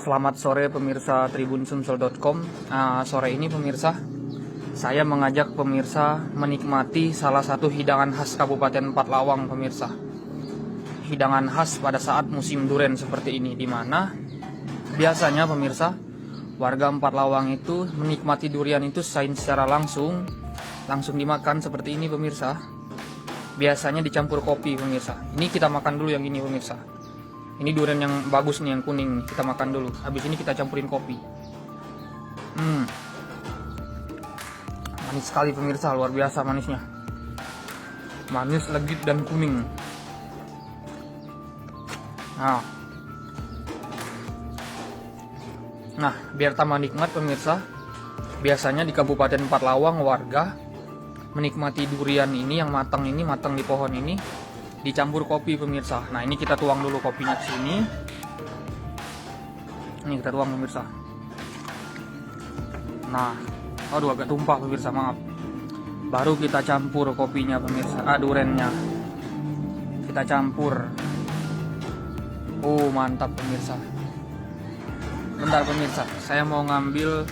Selamat sore pemirsa tribunsumsel.com. Sore ini pemirsa, saya mengajak pemirsa menikmati salah satu hidangan khas Kabupaten Empat Lawang pemirsa. Hidangan khas pada saat musim duren seperti ini, di mana biasanya pemirsa warga Empat Lawang itu menikmati durian itu secara langsung dimakan seperti ini pemirsa. Biasanya dicampur kopi pemirsa. Ini kita makan dulu yang ini pemirsa. Ini durian yang bagus nih, yang kuning nih. Kita makan dulu. Habis ini kita campurin kopi. Manis sekali pemirsa, luar biasa manisnya. Manis, legit, dan kuning. Nah, biar tambah nikmat pemirsa, biasanya di Kabupaten Empat Lawang warga menikmati durian ini yang matang di pohon ini dicampur kopi pemirsa. Nah, ini kita tuang dulu kopinya ke sini. Ini kita tuang pemirsa. Nah, aduh agak tumpah pemirsa, maaf. Baru kita campur kopinya pemirsa, durennya. Kita campur. Oh, mantap pemirsa. Bentar pemirsa, saya mau ngambil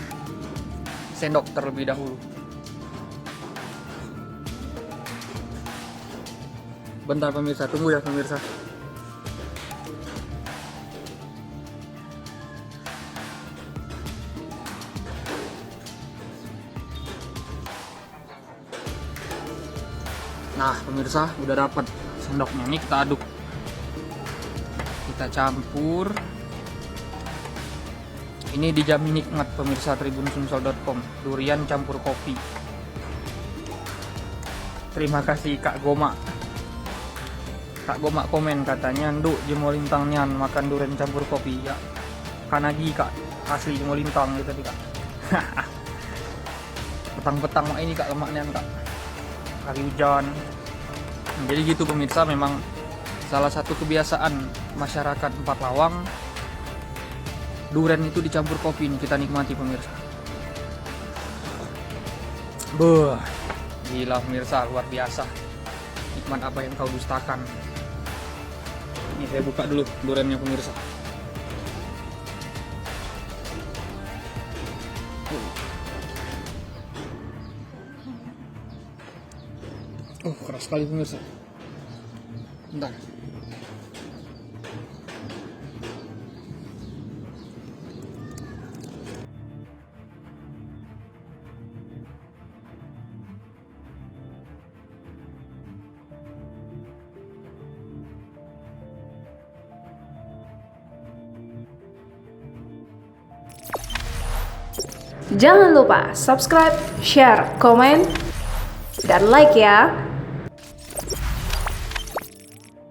sendok terlebih dahulu. Bentar pemirsa, tunggu ya pemirsa. Nah pemirsa, udah dapat sendoknya. Ini kita aduk, kita campur. Ini dijamin nikmat pemirsa tribunsumsel.com, durian campur kopi. Terima kasih Kak Goma. Kak Goma komen katanya, "Nduk Jemolintang nyan makan durian campur kopi." Ya, kanagi Kak, asli Jemolintang gitu nih Kak. Petang-petang mak ini Kak lemaknya Kak. Hari hujan. Jadi gitu pemirsa, memang salah satu kebiasaan masyarakat Empat Lawang, durian itu dicampur kopi ini kita nikmati pemirsa. Gila pemirsa, luar biasa. Nikmat apa yang kau dustakan. Ini saya buka dulu duriannya pemirsa. Keras sekali pemirsa. Bentar. Jangan lupa subscribe, share, komen, dan like ya.